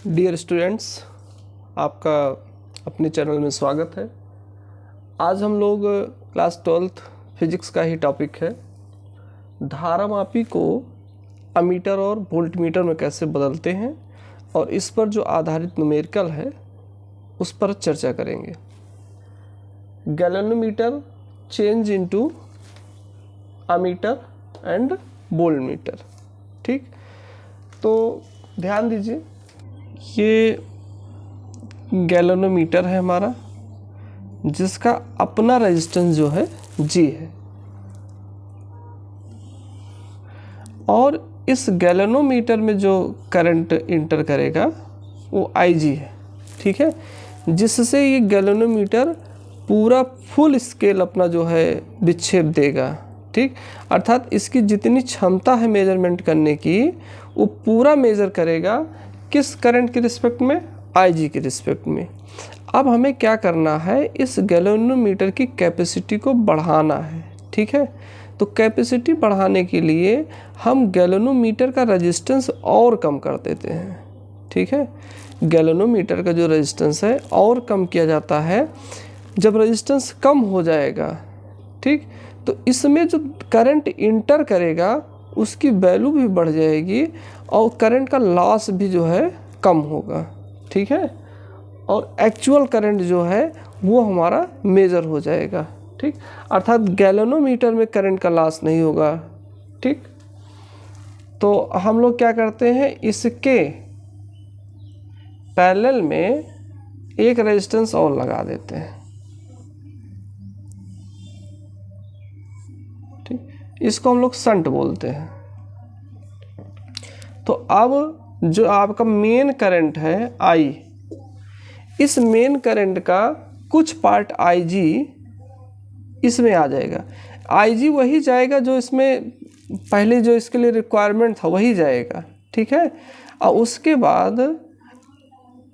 Dear students, आपका अपने channel में स्वागत है। आज हम लोग क्लास 12th फिजिक्स का ही टॉपिक है, धारामापी को अमीटर और वोल्टमीटर में कैसे बदलते हैं और इस पर जो आधारित न्यूमेरिकल है उस पर चर्चा करेंगे। Galvanometer change into ammeter and voltmeter. ठीक, तो ध्यान दीजिए, ये गैलोनोमीटर है हमारा, जिसका अपना रेजिस्टेंस जो है G है, और इस गैलोनोमीटर में जो करंट इंटर करेगा वो Ig है। ठीक है, जिससे ये गैलोनोमीटर पूरा फुल स्केल अपना जो है विक्षेप देगा। ठीक, अर्थात इसकी जितनी क्षमता है मेजरमेंट करने की वो पूरा मेजर करेगा। किस करंट के रिस्पेक्ट में? Ig के रिस्पेक्ट में। अब हमें क्या करना है, इस गैलोनोमीटर की कैपेसिटी को बढ़ाना है। ठीक है, तो कैपेसिटी बढ़ाने के लिए हम गैलोनोमीटर का रेजिस्टेंस और कम कर देते हैं। ठीक है, गैलोनोमीटर का जो रेजिस्टेंस है और कम किया जाता है। जब रेजिस्टेंस कम हो जाएगा, ठीक, तो इसमें जो करंट इंटर करेगा उसकी वैल्यू भी बढ़ जाएगी और करंट का लॉस भी जो है कम होगा। ठीक है, और एक्चुअल करंट जो है वो हमारा मेजर हो जाएगा। ठीक, अर्थात गैलोनोमीटर में करंट का लॉस नहीं होगा। ठीक, तो हम लोग क्या करते हैं, इसके पैरेलल में एक रेजिस्टेंस और लगा देते हैं। ठीक, इसको हम लोग शंट बोलते हैं। तो अब जो आपका मेन करंट है I, इस मेन करंट का कुछ पार्ट Ig इसमें आ जाएगा। Ig वही जाएगा जो इसमें पहले जो इसके लिए रिक्वायरमेंट था वही जाएगा। ठीक है, और उसके बाद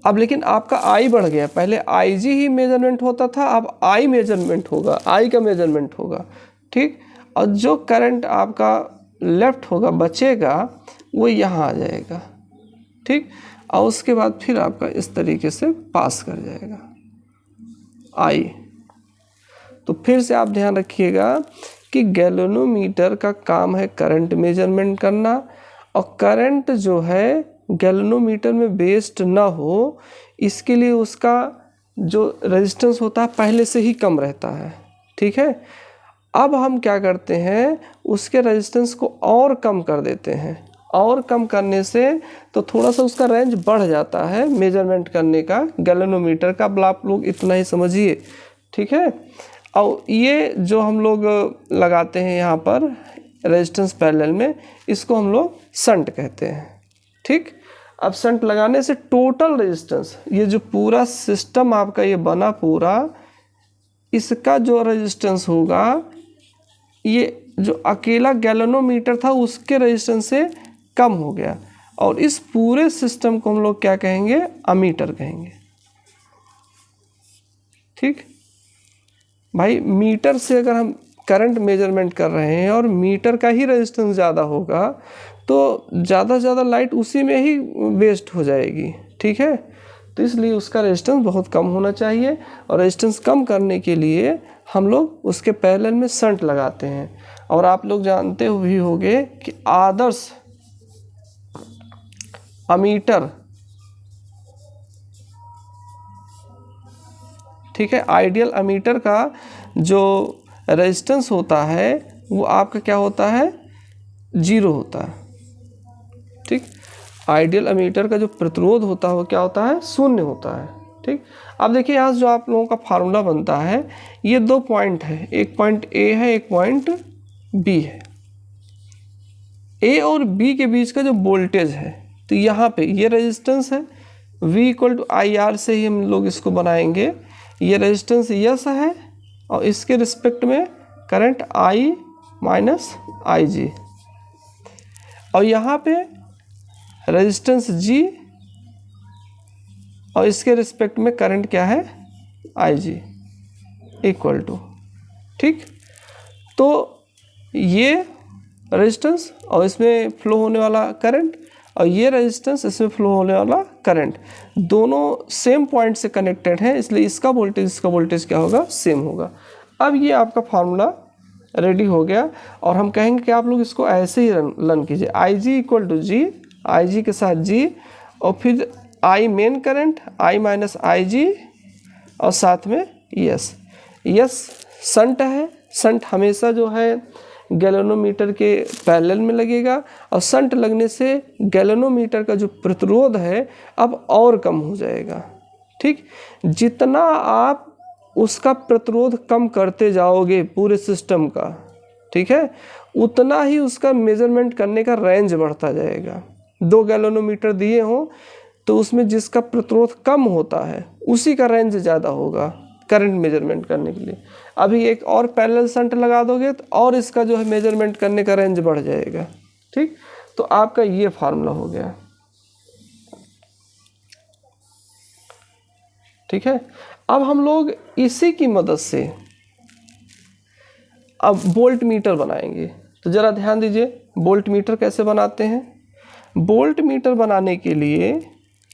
अब लेकिन आपका I बढ़ गया। पहले Ig ही मेजरमेंट होता था, अब I मेजरमेंट होगा, I का मेजरमेंट होगा। ठीक, और जो करंट आपका लेफ्ट होगा बचेगा वो यहाँ आ जाएगा। ठीक, और उसके बाद फिर आपका इस तरीके से पास कर जाएगा I। तो फिर से आप ध्यान रखिएगा कि गैलोनोमीटर का काम है करंट मेजरमेंट करना, और करंट जो है गैलोनोमीटर में वेस्ट ना हो इसके लिए उसका जो रेजिस्टेंस होता है पहले से ही कम रहता है। ठीक है, अब हम क्या करते हैं, उसके रेजिस्टेंस को और कम कर देते हैं, और कम करने से तो थोड़ा सा उसका रेंज बढ़ जाता है मेजरमेंट करने का गैलोनोमीटर का। अब आप लोग इतना ही समझिए। ठीक है, और ये जो हम लोग लगाते हैं यहाँ पर रेजिस्टेंस पैरेलल में, इसको हम लोग शंट कहते हैं। ठीक, अब शंट लगाने से टोटल रेजिस्टेंस, ये जो पूरा सिस्टम आपका ये बना पूरा, इसका जो रेजिस्टेंस होगा, ये जो अकेला गैलोनोमीटर था उसके रेजिस्टेंस से कम हो गया, और इस पूरे सिस्टम को हम लोग क्या कहेंगे, अमीटर कहेंगे। ठीक भाई, मीटर से अगर हम करंट मेजरमेंट कर रहे हैं और मीटर का ही रेजिस्टेंस ज़्यादा होगा तो ज़्यादा से ज़्यादा लाइट उसी में ही वेस्ट हो जाएगी। ठीक है, तो इसलिए उसका रेजिस्टेंस बहुत कम होना चाहिए, और रेजिस्टेंस कम करने के लिए हम लोग उसके पैरेलल में शंट लगाते हैं। और आप लोग जानते भी होंगे कि आदर्श अमीटर, ठीक है, आइडियल अमीटर का जो रेजिस्टेंस होता है वो आपका क्या होता है, 0 होता है। ठीक, आइडियल अमीटर का जो प्रतिरोध होता है वो क्या होता है, 0 होता है। ठीक, अब देखिए यहाँ जो आप लोगों का फार्मूला बनता है, ये 2 पॉइंट है, एक पॉइंट A है, एक पॉइंट B है। A और B के बीच का जो वोल्टेज है, तो यहाँ पे ये रेजिस्टेंस है, V = IR से ही हम लोग इसको बनाएंगे। ये रेजिस्टेंस यस है और इसके रिस्पेक्ट में करंट I - Ig, और यहाँ पे रेजिस्टेंस G और इसके रिस्पेक्ट में करंट क्या है, Ig इक्वल टू। ठीक, तो ये रेजिस्टेंस और इसमें फ्लो होने वाला करंट, और ये रेजिस्टेंस, इसमें फ्लो होने वाला करंट, दोनों सेम पॉइंट से कनेक्टेड हैं, इसलिए इसका वोल्टेज क्या होगा, सेम होगा। अब ये आपका फार्मूला रेडी हो गया और हम कहेंगे कि आप लोग इसको ऐसे ही रन कीजिए, आई जी इक्वल टू जी, आई जी के साथ जी और फिर आई मेन करंट, आई माइनस आई जी और साथ में यस। यस शंट है, शंट हमेशा जो है गैल्वेनोमीटर के पैरेलल में लगेगा और शंट लगने से गैल्वेनोमीटर का जो प्रतिरोध है अब और कम हो जाएगा। ठीक, जितना आप उसका प्रतिरोध कम करते जाओगे पूरे सिस्टम का, ठीक है, उतना ही उसका मेजरमेंट करने का रेंज बढ़ता जाएगा। 2 गैल्वेनोमीटर दिए हों तो उसमें जिसका प्रतिरोध कम होता है उसी का रेंज ज़्यादा होगा करंट मेजरमेंट करने के लिए। अभी एक और पैरेलल शंट लगा दोगे तो और इसका जो है मेजरमेंट करने का रेंज बढ़ जाएगा। ठीक, तो आपका ये फार्मूला हो गया। ठीक है, अब हम लोग इसी की मदद से अब वोल्ट मीटर बनाएंगे। तो ज़रा ध्यान दीजिए वोल्ट मीटर कैसे बनाते हैं। वोल्ट मीटर बनाने के लिए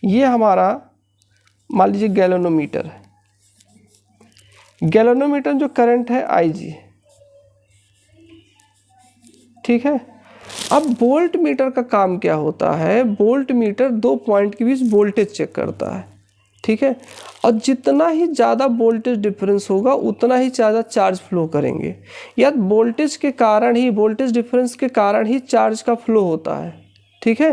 ये हमारा मान लीजिए गैल्वेनोमीटर है, गैल्वेनोमीटर जो करंट है आई जी, ठीक है। अब वोल्ट मीटर का काम क्या होता है, वोल्ट मीटर 2 पॉइंट के बीच वोल्टेज चेक करता है, ठीक है, और जितना ही ज़्यादा वोल्टेज डिफरेंस होगा उतना ही ज़्यादा चार्ज फ्लो करेंगे, या वोल्टेज के कारण ही, वोल्टेज डिफरेंस के कारण ही चार्ज का फ्लो होता है। ठीक है,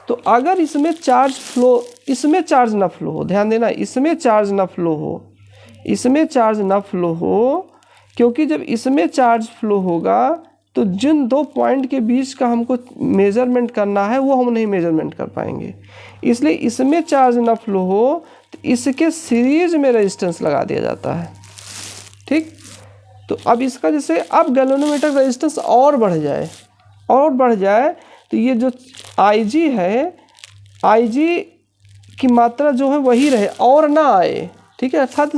तो अगर इसमें चार्ज फ्लो, इसमें चार्ज ना फ्लो हो, ध्यान देना, इसमें चार्ज ना फ्लो हो, इसमें चार्ज ना फ्लो हो, क्योंकि जब इसमें चार्ज फ्लो होगा तो जिन 2 पॉइंट के बीच का हमको मेजरमेंट करना है वो हम नहीं मेजरमेंट कर पाएंगे। इसलिए इसमें चार्ज ना फ्लो हो तो इसके सीरीज में रेजिस्टेंस लगा दिया जाता है। ठीक, तो अब इसका जैसे अब गैल्वेनोमीटर रेजिस्टेंस और बढ़ जाए तो ये जो IG है, IG की मात्रा जो है वही रहे और ना आए। ठीक है, अर्थात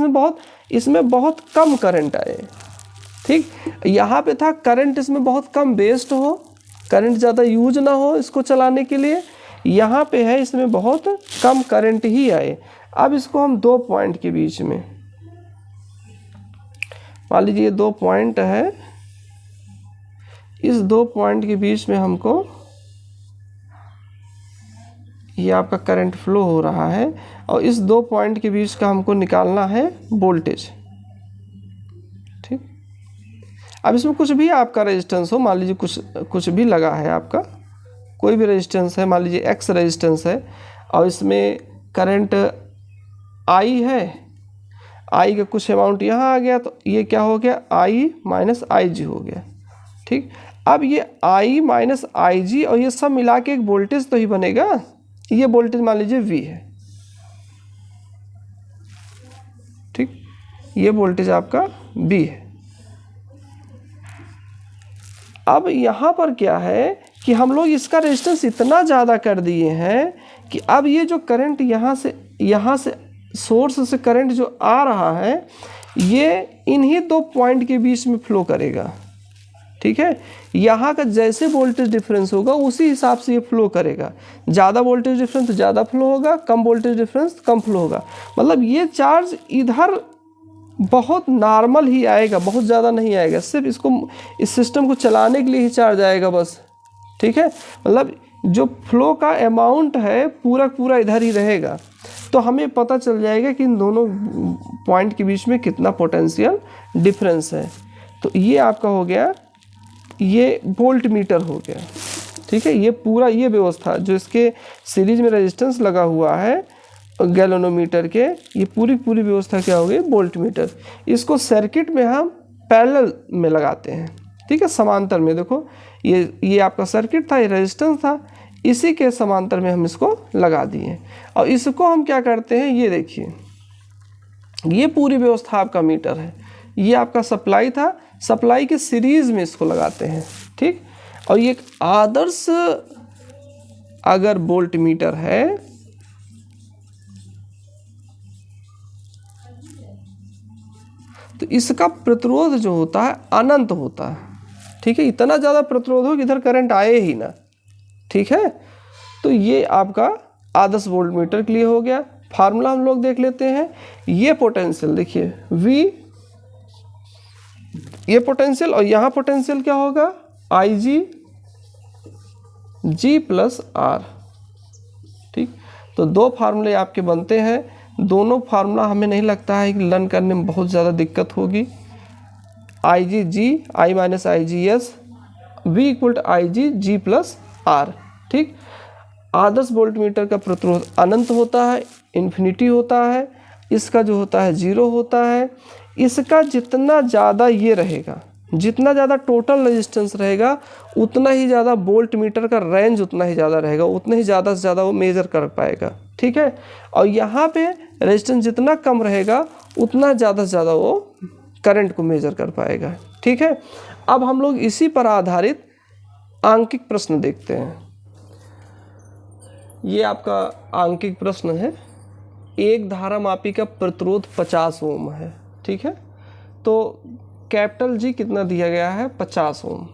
इसमें बहुत कम करंट आए। ठीक, यहाँ पे था करंट इसमें बहुत कम वेस्ट हो, करंट ज़्यादा यूज ना हो इसको चलाने के लिए, यहाँ पे है इसमें बहुत कम करंट ही आए। अब इसको हम 2 पॉइंट के बीच में, मान लीजिए ये 2 पॉइंट है, इस 2 पॉइंट के बीच में हमको ये आपका करंट फ्लो हो रहा है और इस 2 पॉइंट के बीच का हमको निकालना है वोल्टेज। ठीक, अब इसमें कुछ भी आपका रेजिस्टेंस हो, मान लीजिए कुछ भी लगा है आपका, कोई भी रेजिस्टेंस है, मान लीजिए X रेजिस्टेंस है और इसमें करंट I है, I का कुछ अमाउंट यहाँ आ गया तो ये क्या हो गया, I माइनस IG हो गया। ठीक, अब ये I माइनस IG और ये सब मिला के एक वोल्टेज तो ही बनेगा, ये वोल्टेज मान लीजिए V है। ठीक, ये वोल्टेज आपका V है। अब यहाँ पर क्या है कि हम लोग इसका रेजिस्टेंस इतना ज़्यादा कर दिए हैं कि अब ये जो करंट यहाँ से सोर्स से करंट जो आ रहा है ये इन्हीं 2 पॉइंट के बीच में फ्लो करेगा। ठीक है, यहाँ का जैसे वोल्टेज डिफरेंस होगा उसी हिसाब से ये फ्लो करेगा। ज़्यादा वोल्टेज डिफरेंस ज़्यादा फ्लो होगा, कम वोल्टेज डिफरेंस कम फ्लो होगा। मतलब ये चार्ज इधर बहुत नॉर्मल ही आएगा, बहुत ज़्यादा नहीं आएगा, सिर्फ इसको, इस सिस्टम को चलाने के लिए ही चार्ज आएगा बस। ठीक है, मतलब जो फ्लो का अमाउंट है पूरा इधर ही रहेगा। तो हमें पता चल जाएगा कि इन दोनों पॉइंट के बीच में कितना पोटेंशियल डिफरेंस है। तो ये आपका हो गया, ये वोल्ट मीटर हो गया। ठीक है, ये पूरा ये व्यवस्था जो इसके सीरीज में रेजिस्टेंस लगा हुआ है गैल्वेनोमीटर के, ये पूरी व्यवस्था क्या हो गई, वोल्ट मीटर। इसको सर्किट में हम पैरेलल में लगाते हैं। ठीक है, समांतर में देखो ये आपका सर्किट था, ये रेजिस्टेंस था, इसी के समांतर में हम इसको लगा दिए और इसको हम क्या करते हैं, ये देखिए ये पूरी व्यवस्था आपका मीटर है, ये आपका सप्लाई था, सप्लाई के सीरीज में इसको लगाते हैं। ठीक, और ये एक आदर्श अगर वोल्ट मीटर है तो इसका प्रतिरोध जो होता है अनंत होता है। ठीक है, इतना ज़्यादा प्रतिरोध हो कि इधर करंट आए ही ना। ठीक है, तो ये आपका आदर्श वोल्ट मीटर के लिए हो गया। फार्मूला हम लोग देख लेते हैं। ये पोटेंशियल देखिए V, ये पोटेंशियल, और यहाँ पोटेंशियल क्या होगा IG G प्लस R। ठीक, तो दो फार्मूले आपके बनते हैं। दोनों फार्मूला हमें नहीं लगता है कि लर्न करने में बहुत ज़्यादा दिक्कत होगी। IG G I minus IG S V equal to IG G plus R। ठीक, आदर्श वोल्ट मीटर का प्रतिरोध अनंत होता है, इन्फिनिटी होता है। इसका जो होता है 0 होता है। इसका जितना ज़्यादा ये रहेगा, जितना ज़्यादा टोटल रेजिस्टेंस रहेगा, उतना ही ज़्यादा वोल्ट मीटर का रेंज उतना ही ज़्यादा रहेगा, उतना ही ज़्यादा से ज़्यादा वो मेज़र कर पाएगा। ठीक है, और यहाँ पे रेजिस्टेंस जितना कम रहेगा उतना ज़्यादा से ज़्यादा वो करंट को मेज़र कर पाएगा। ठीक है, अब हम लोग इसी पर आधारित आंकिक प्रश्न देखते हैं। ये आपका आंकिक प्रश्न है। एक धारामापी का प्रतिरोध 50 ओम है। ठीक है, तो कैपिटल G कितना दिया गया है 50 ओम।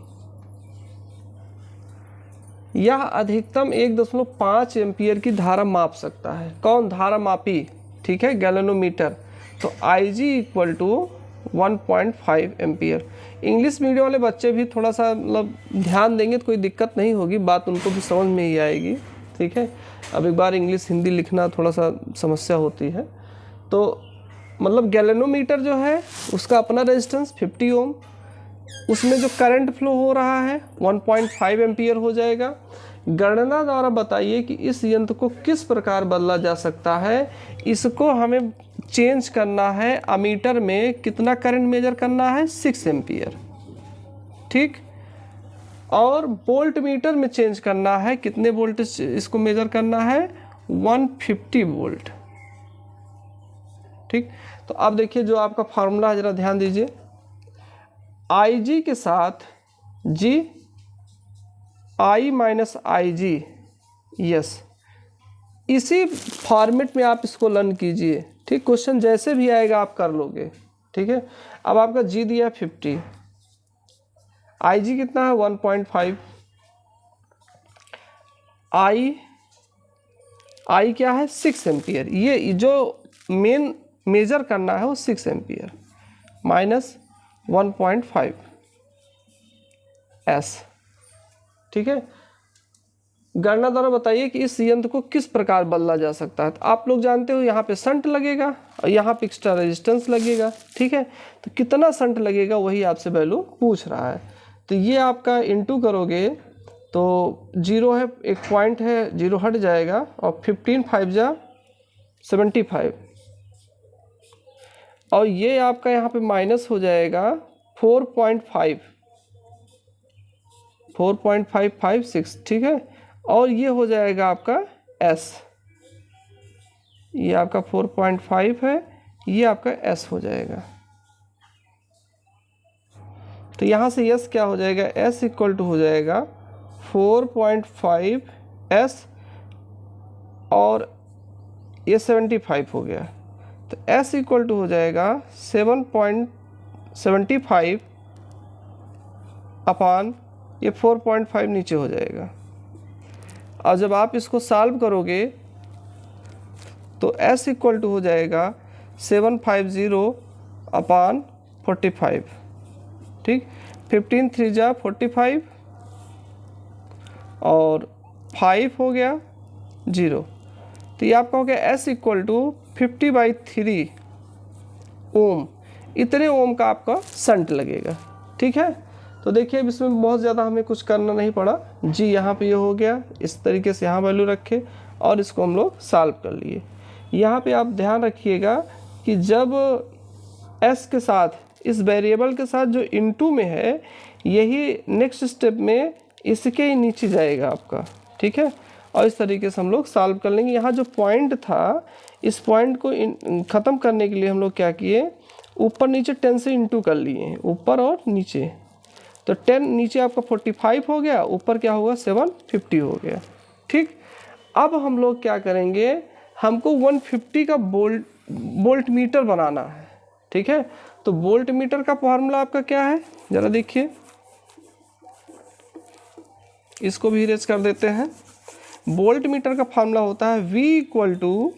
यह अधिकतम 1.5 एम्पियर की धारा माप सकता है। कौन धारामापी? ठीक है, गैल्वेनोमीटर। तो IG equal to 1.5 ampere. English medium वाले बच्चे भी थोड़ा सा मतलब ध्यान देंगे तो कोई दिक्कत नहीं होगी, बात उनको भी समझ में ही आएगी। ठीक है, अब एक बार इंग्लिश हिंदी लिखना थोड़ा सा समस्या होती है। तो मतलब गैल्वेनोमीटर जो है उसका अपना रेजिस्टेंस 50 ओम, उसमें जो करंट फ्लो हो रहा है 1.5 एम्पियर हो जाएगा। गणना द्वारा बताइए कि इस यंत्र को किस प्रकार बदला जा सकता है। इसको हमें चेंज करना है, अमीटर में कितना करंट मेजर करना है 6 एम्पियर। ठीक, और वोल्ट मीटर में चेंज करना है, कितने वोल्ट इसको मेजर करना है 150 वोल्ट। ठीक, तो अब देखिए जो आपका फार्मूला है, जरा ध्यान दीजिए। IG के साथ G I minus IG, yes, इसी फॉर्मेट में आप इसको लर्न कीजिए। ठीक, क्वेश्चन जैसे भी आएगा आप कर लोगे। ठीक है, अब आपका G दिया 50, IG कितना है 1.5, I क्या है 6 एम्पियर। ये जो मेन मेजर करना है वो 6 एम्पियर माइनस 1.5 S। ठीक है, गणना द्वारा बताइए कि इस यंत्र को किस प्रकार बदला जा सकता है। तो आप लोग जानते हो यहाँ पे शंट लगेगा और यहाँ पे एक्स्ट्रा रेजिस्टेंस लगेगा। ठीक है, तो कितना शंट लगेगा वही आपसे वैल्यू पूछ रहा है। तो ये आपका इनटू करोगे तो 0 है, एक पॉइंट है 0 हट जाएगा, और 15 5 जा 75, और ये आपका यहाँ पे माइनस हो जाएगा 4.556। ठीक है, और ये हो जाएगा आपका S, ये आपका 4.5 है, ये आपका S हो जाएगा। तो यहाँ से S क्या हो जाएगा, S इक्वल टू हो जाएगा 4.5 S, और ये 75 हो गया। तो S इक्वल टू हो जाएगा 7.75 अपान ये 4.5 नीचे हो जाएगा। और जब आप इसको सॉल्व करोगे तो S इक्वल टू हो जाएगा 750 अपान 45। ठीक, 15 3 जा 45, और 5 हो गया 0। तो ये आपका हो गया S इक्वल टू 50/3 ओम। इतने ओम का आपका शंट लगेगा। ठीक है, तो देखिए अब इसमें बहुत ज़्यादा हमें कुछ करना नहीं पड़ा। जी यहाँ पे ये हो गया, इस तरीके से यहाँ वैल्यू रखे और इसको हम लोग सॉल्व कर लिए। यहाँ पे आप ध्यान रखिएगा कि जब S के साथ, इस वेरिएबल के साथ जो इनटू में है, यही नेक्स्ट स्टेप में इसके ही नीचे जाएगा आपका। ठीक है, और इस तरीके से हम लोग सॉल्व कर लेंगे। यहाँ जो पॉइंट था, इस पॉइंट को ख़त्म करने के लिए हम लोग क्या किए, ऊपर नीचे 10 से इंटू कर लिए, ऊपर और नीचे। तो 10 नीचे आपका 45 हो गया, ऊपर क्या होगा 750 हो गया। ठीक, अब हम लोग क्या करेंगे, हमको 150 का वोल्ट मीटर बनाना है। ठीक है, तो वोल्ट मीटर का फॉर्मूला आपका क्या है, ज़रा देखिए, इसको भी इरेज कर देते हैं। वोल्ट मीटर का फार्मूला होता है V इक्वल टू,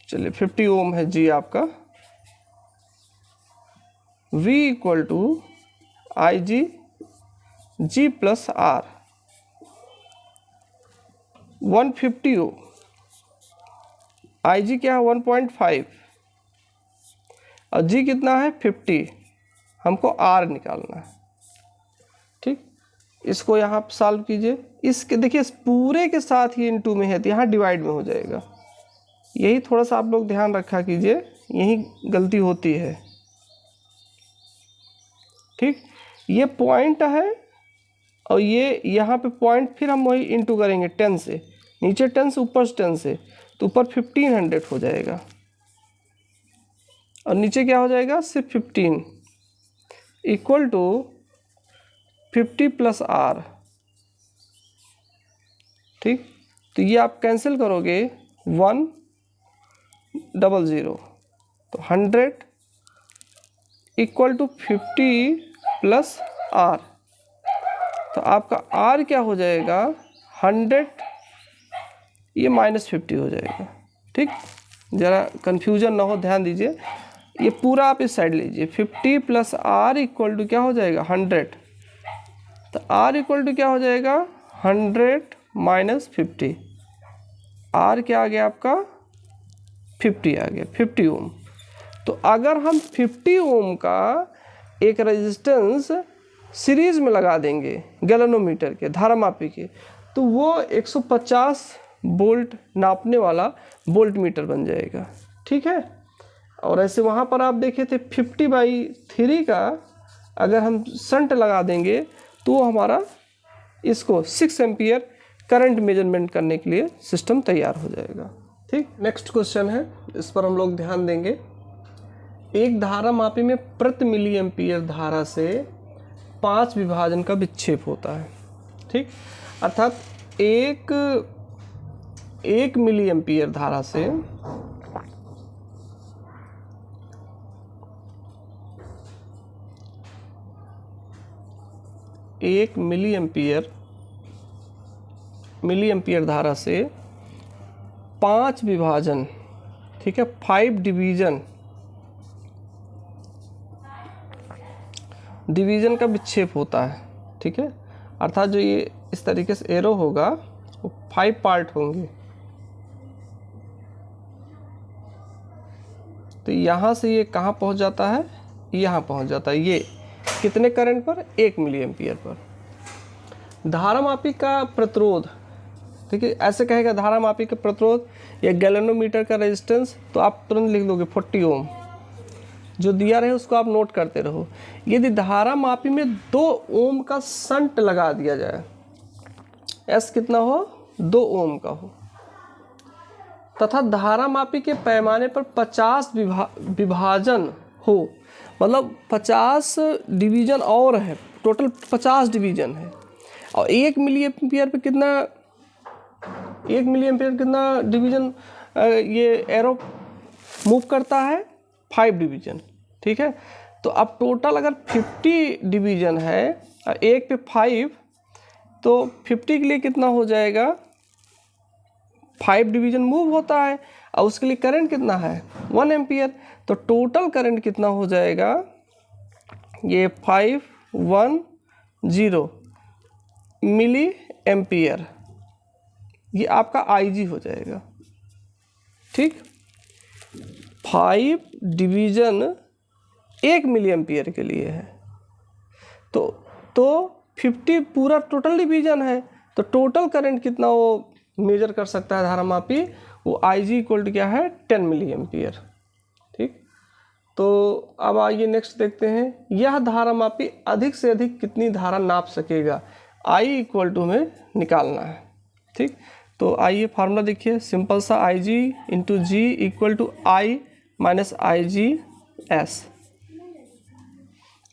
चलिए 50 ओम है जी आपका, V equal to IG G plus R, 150 ohm, IG क्या है 1.5 और G कितना है 50, हमको R निकालना है। ठीक, इसको यहाँ पर सॉल्व कीजिए, इसके देखिए इस पूरे के साथ ही इनटू में है तो यहाँ डिवाइड में हो जाएगा। यही थोड़ा सा आप लोग ध्यान रखा कीजिए, यही गलती होती है। ठीक, ये पॉइंट है और ये यहाँ पे पॉइंट, फिर हम वही इनटू करेंगे 10 से, नीचे 10 से ऊपर 10 से, तो ऊपर 1500 हो जाएगा और नीचे क्या हो जाएगा सिर्फ 15 इक्वल टू 50 प्लस R। ठीक, तो ये आप कैंसिल करोगे 100, तो 100 इक्वल टू 50 प्लस R, तो आपका R क्या हो जाएगा 100, ये -50 हो जाएगा। ठीक, ज़रा कन्फ्यूजन ना हो, ध्यान दीजिए, ये पूरा आप इस साइड लीजिए, 50 प्लस R इक्वल टू क्या हो जाएगा 100, तो R इक्वल टू क्या हो जाएगा 100 माइनस 50, R क्या आ गया आपका 50 आ गया, 50 ओम। तो अगर हम 50 ओम का एक रेजिस्टेंस सीरीज में लगा देंगे गैल्वेनोमीटर के, धारामापी के, तो वो 150 वोल्ट नापने वाला वोल्ट मीटर बन जाएगा। ठीक है, और ऐसे वहाँ पर आप देखे थे 50/3 का अगर हम शंट लगा देंगे तो हमारा इसको 6 एम्पियर करंट मेजरमेंट करने के लिए सिस्टम तैयार हो जाएगा। ठीक, नेक्स्ट क्वेश्चन है, इस पर हम लोग ध्यान देंगे। एक धारामापी में प्रति मिली एम्पियर धारा से 5 विभाजन का विक्षेप होता है। ठीक, अर्थात एक मिली एम्पियर धारा से 1 मिली एम्पियर धारा से 5 विभाजन, ठीक है, 5 डिवीजन का विक्षेप होता है। ठीक है, अर्थात जो ये इस तरीके से एरो होगा वो 5 पार्ट होंगे। तो यहाँ से ये कहाँ पहुँच जाता है, यहाँ पहुँच जाता है, ये कितने करंट पर 1 मिली एम्पियर पर। धारामापी का प्रतिरोध, ठीक है, ऐसे कहेगा धारामापी का प्रतिरोध या गैल्वेनोमीटर का रेजिस्टेंस, तो आप तुरंत लिख दोगे 40 ओम, जो दिया रहे उसको आप नोट करते रहो। यदि धारामापी में 2 ओम का शंट लगा दिया जाए, एस कितना हो 2 ओम का हो, तथा धारामापी के पैमाने पर 50 विभाजन हो, मतलब 50 डिवीजन और है, टोटल 50 डिवीजन है, और 1 मिली एम्पियर पे कितना, 1 मिली एम्पियर कितना डिवीजन ये एरो मूव करता है 5 डिवीजन। ठीक है, तो अब टोटल अगर 50 डिवीजन है और 1 पे 5, तो 50 के लिए कितना हो जाएगा, 5 डिवीजन मूव होता है और उसके लिए करंट कितना है 1 एम्पियर, तो टोटल करंट कितना हो जाएगा, ये 510 मिली एम्पियर, ये आपका IG हो जाएगा। ठीक, 5 डिवीजन 1 मिली एम्पियर के लिए है, तो 50 पूरा टोटल डिवीजन है, तो टोटल करंट कितना वो मेजर कर सकता है धारामापी, वो IG इक्वल टू क्या है 10 मिली एम्पियर। ठीक, तो अब आइए नेक्स्ट देखते हैं, यह धारामापी अधिक से अधिक कितनी धारा नाप सकेगा, I इक्वल टू में निकालना है। ठीक, तो आइए फार्मूला देखिए, सिंपल सा, IG into G equal to I minus IGS।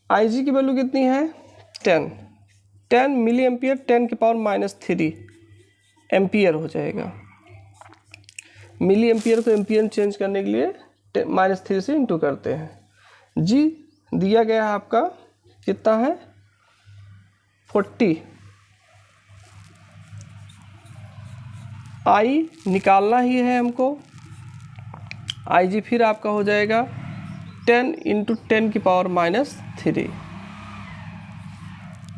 IG की वैल्यू कितनी है 10 मिली एम्पियर, 10 की पावर -3 एम्पियर हो जाएगा। मिली एम्पियर को एम्पियर चेंज करने के लिए -3 से इंटू करते हैं। G दिया गया है आपका कितना है 40, आई निकालना ही है हमको। आई जी फिर आपका हो जाएगा 10 × 10⁻³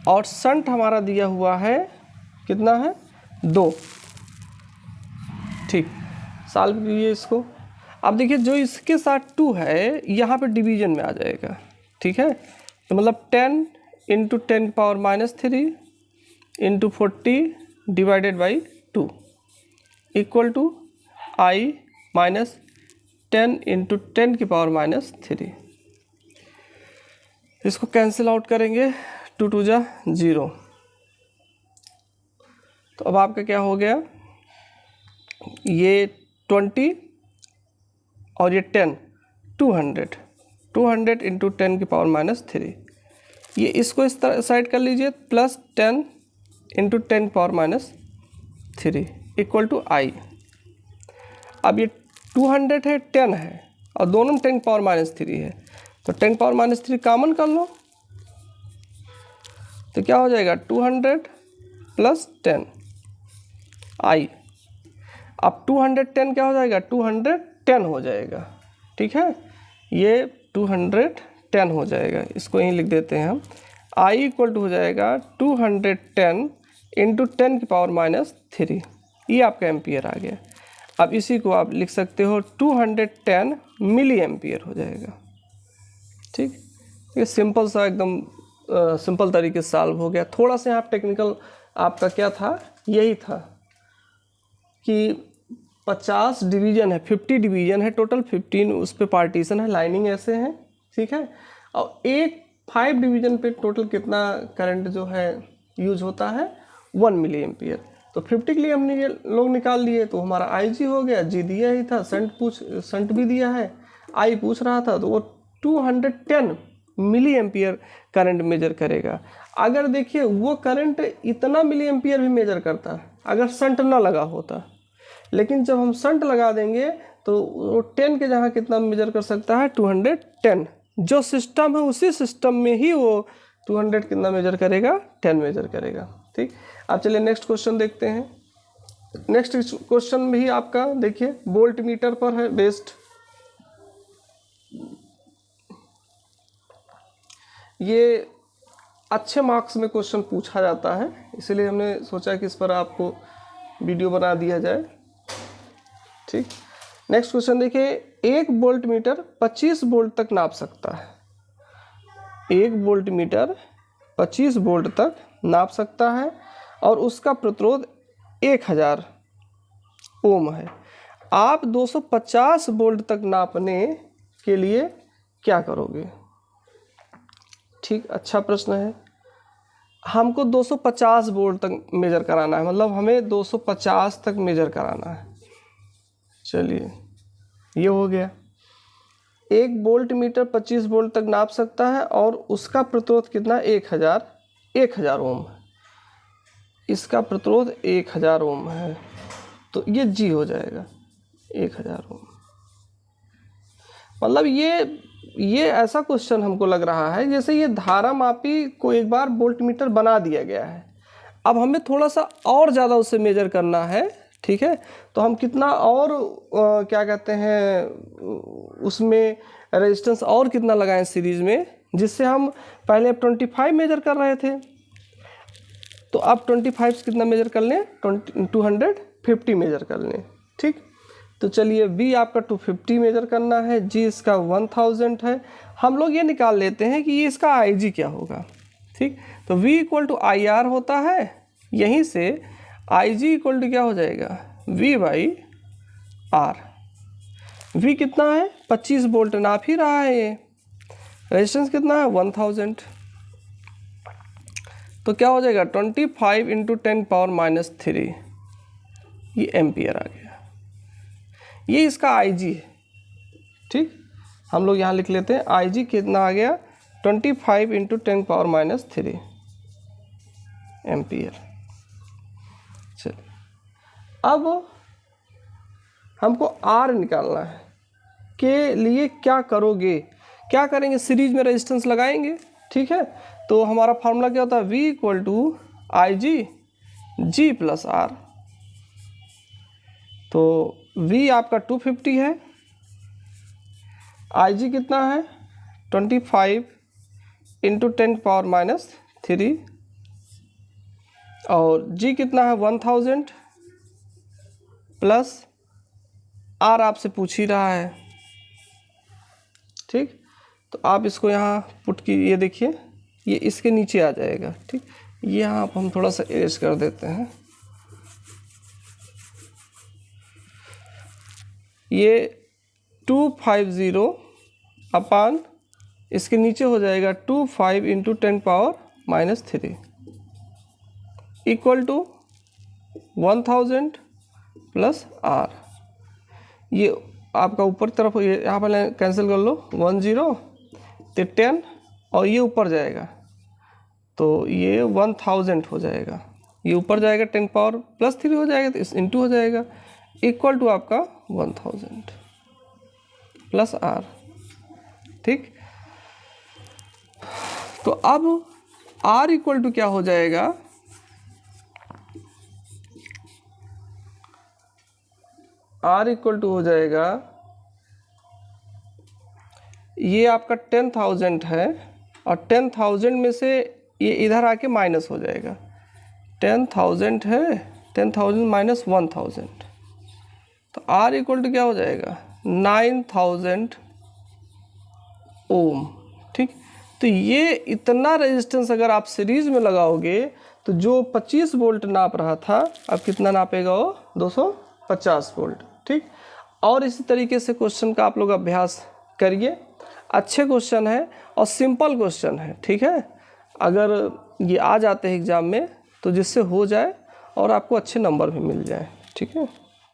और शंट हमारा दिया हुआ है कितना है 2। ठीक, सॉल्व कीजिए इसको। अब देखिए जो इसके साथ 2 है यहाँ पे डिवीजन में आ जाएगा। ठीक है, तो मतलब 10 × 10⁻³ × 40 / 2 इक्वल टू आई माइनस 10 × 10⁻³। इसको कैंसिल आउट करेंगे, 2 2 जा 0। तो अब आपका क्या हो गया, ये 20 और ये 10, 200 × 10⁻³ ये इसको इस तरह साइड कर लीजिए, प्लस 10 × 10⁻³ इक्वल टू आई। अब ये 200 है, 10 है और दोनों में 10⁻³ है, तो 10⁻³ कॉमन कर लो तो क्या हो जाएगा 200 + 10 आई। अब 210 क्या हो जाएगा 210 हो जाएगा। ठीक है, ये 210 हो जाएगा, इसको यहीं लिख देते हैं हम। आई इक्वल टू हो जाएगा 210 × 10⁻³ ये आपका एम्पियर आ गया। अब इसी को आप लिख सकते हो 210 मिली एम्पियर हो जाएगा। ठीक, ये सिंपल सा एकदम सिंपल तरीके से सॉल्व हो गया। थोड़ा सा यहाँ टेक्निकल आपका क्या था, यही था कि 50 डिवीज़न है, 50 डिवीज़न है टोटल, 15 उस पे पार्टीशन है, लाइनिंग ऐसे हैं। ठीक है, और एक 5 डिवीज़न पे टोटल कितना करंट जो है यूज होता है 1 मिली एम्पियर। तो 50 के लिए हमने ये लोग निकाल लिए, तो हमारा आई जी हो गया, जी दिया ही था, शंट भी दिया है, आई पूछ रहा था, तो वो 210 मिली एम्पियर करंट मेजर करेगा। अगर देखिए वो करंट इतना मिली एम्पियर भी मेजर करता अगर शंट ना लगा होता, लेकिन जब हम शंट लगा देंगे तो वो 10 के जहाँ कितना मेजर कर सकता है 210। जो सिस्टम है उसी सिस्टम में ही वो 200 कितना मेजर करेगा 10 मेजर करेगा। ठीक, अब चलिए नेक्स्ट क्वेश्चन देखते हैं। नेक्स्ट क्वेश्चन भी आपका देखिए वोल्ट मीटर पर है बेस्ड। ये अच्छे मार्क्स में क्वेश्चन पूछा जाता है, इसलिए हमने सोचा कि इस पर आपको वीडियो बना दिया जाए। ठीक, नेक्स्ट क्वेश्चन देखिए, एक वोल्ट मीटर 25 वोल्ट तक नाप सकता है। एक वोल्ट मीटर 25 वोल्ट तक नाप सकता है और उसका प्रतिरोध 1000 ओम है। आप 250 वोल्ट तक नापने के लिए क्या करोगे? ठीक, अच्छा प्रश्न है। हमको 250 वोल्ट तक मेजर कराना है, मतलब हमें 250 तक मेजर कराना है। चलिए ये हो गया। एक वोल्ट मीटर 25 वोल्ट तक नाप सकता है और उसका प्रतिरोध कितना 1000 ओम है। इसका प्रतिरोध 1000 ओम है, तो ये जी हो जाएगा 1000 ओम। मतलब ये ऐसा क्वेश्चन हमको लग रहा है जैसे ये धारा मापी को एक बार वोल्ट मीटर बना दिया गया है, अब हमें थोड़ा सा और ज़्यादा उससे मेजर करना है। ठीक है, तो हम कितना और क्या कहते हैं उसमें रेजिस्टेंस और कितना लगाएं सीरीज में, जिससे हम पहले 25 मेजर कर रहे थे, तो अब 25 से कितना मेजर कर लें 250 मेजर कर लें। ठीक, तो चलिए V आपका 250 मेजर करना है, G इसका 1000 है। हम लोग ये निकाल लेते हैं कि ये इसका IG क्या होगा। ठीक, तो V = IR होता है, यहीं से IG = क्या हो जाएगा V/R। V कितना है 25 वोल्ट नाप ही रहा है, ये रेजिस्टेंस कितना है 1000, तो क्या हो जाएगा 25 × 10⁻³ ये एम्पियर आ गया। ये इसका IG है। ठीक, हम लोग यहाँ लिख लेते हैं IG कितना आ गया 25 × 10⁻³ एम्पियर। चलिए अब हमको R निकालना है, के लिए क्या करोगे, क्या करेंगे, सीरीज में रेजिस्टेंस लगाएंगे। ठीक है, तो हमारा फार्मूला क्या होता है V = IG G + R। तो V आपका 250 है, IG कितना है 25 इंटू 10⁻³ और G कितना है 1000 प्लस R आपसे पूछ ही रहा है। ठीक, तो आप इसको यहाँ पुट की, ये देखिए ये इसके नीचे आ जाएगा। ठीक, ये यहाँ हम थोड़ा सा एरेज कर देते हैं। ये 250 अपान इसके नीचे हो जाएगा 25 into 10⁻³ equal to 1000 plus R। ये आपका ऊपर तरफ, ये यहाँ पर कैंसिल कर लो, 10 तो 10 और ये ऊपर जाएगा तो ये 1000 हो जाएगा, ये ऊपर जाएगा 10⁻+3 हो जाएगा तो इस इंटू हो जाएगा इक्वल टू आपका 1000 प्लस R। ठीक, तो अब R इक्वल टू क्या हो जाएगा, R इक्वल टू हो जाएगा, ये आपका 10,000 है और 10,000 में से ये इधर आके माइनस हो जाएगा। 10,000 है, 10,000 माइनस 1000 तो R इक्वल टू क्या हो जाएगा 9000 ओम। ठीक, तो ये इतना रेजिस्टेंस अगर आप सीरीज में लगाओगे तो जो 25 वोल्ट नाप रहा था अब कितना नापेगा, वो 250 वोल्ट। ठीक, और इसी तरीके से क्वेश्चन का आप लोग अभ्यास करिए। अच्छे क्वेश्चन है और सिंपल क्वेश्चन है। ठीक है, अगर ये आ जाते हैं एग्ज़ाम में तो जिससे हो जाए और आपको अच्छे नंबर भी मिल जाए। ठीक है।